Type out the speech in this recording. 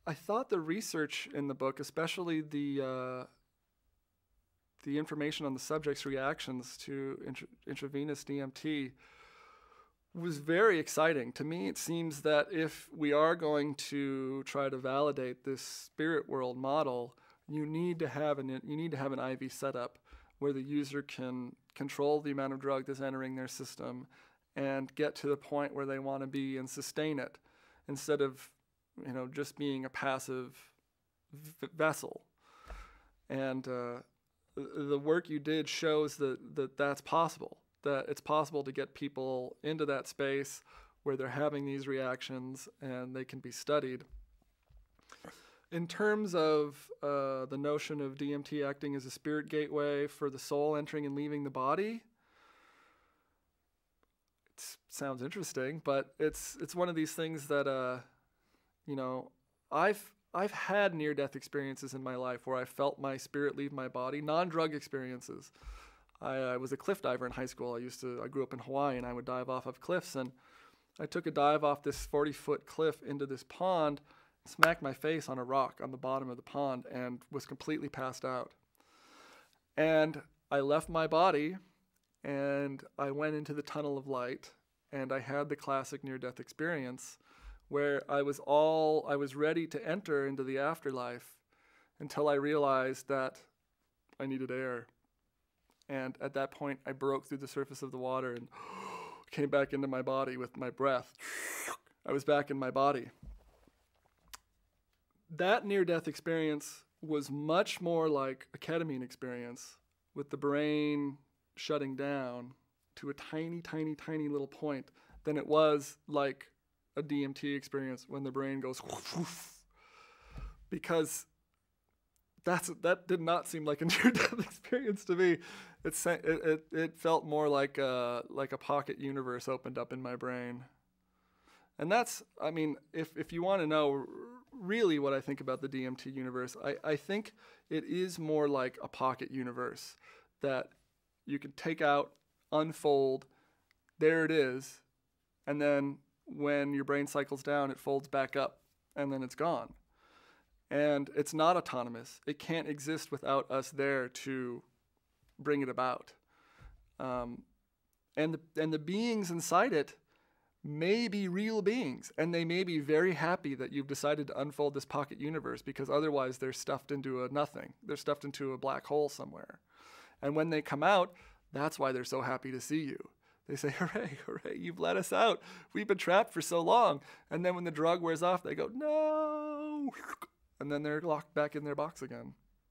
I thought the research in the book, especially the information on the subject's reactions to intravenous DMT, was very exciting. To me, it seems that if we are going to try to validate this spirit world model, you need to have an IV setup where the user can control the amount of drug that's entering their system and get to the point where they want to be and sustain it, instead of just being a passive vessel. And the work you did shows that that's possible. That it's possible to get people into that space where they're having these reactions and they can be studied. In terms of the notion of DMT acting as a spirit gateway for the soul entering and leaving the body, it sounds interesting, but it's one of these things that I've had near-death experiences in my life where I felt my spirit leave my body, non-drug experiences. I was a cliff diver in high school. I grew up in Hawaii, and I would dive off of cliffs. And I took a dive off this 40-foot cliff into this pond, smacked my face on a rock on the bottom of the pond, and was completely passed out. And I left my body, and I went into the tunnel of light, and I had the classic near-death experience where I was ready to enter into the afterlife until I realized that I needed air. And at that point, I broke through the surface of the water and came back into my body with my breath. I was back in my body. That near-death experience was much more like a ketamine experience, with the brain shutting down to a tiny, tiny, tiny little point, than it was like a DMT experience when the brain goes whoosh, because that did not seem like a near-death experience to me. It felt more like a pocket universe opened up in my brain. And that's, if you want to know really what I think about the DMT universe, I think it is more like a pocket universe that you can take out, unfold, there it is, and then when your brain cycles down, it folds back up, and then it's gone. And it's not autonomous. It can't exist without us there to bring it about. And the beings inside it may be real beings, and they may be very happy that you've decided to unfold this pocket universe, because otherwise they're stuffed into a nothing. They're stuffed into a black hole somewhere. And when they come out, that's why they're so happy to see you. They say, hooray, hooray, you've let us out. We've been trapped for so long. And then when the drug wears off, they go, no. And then they're locked back in their box again.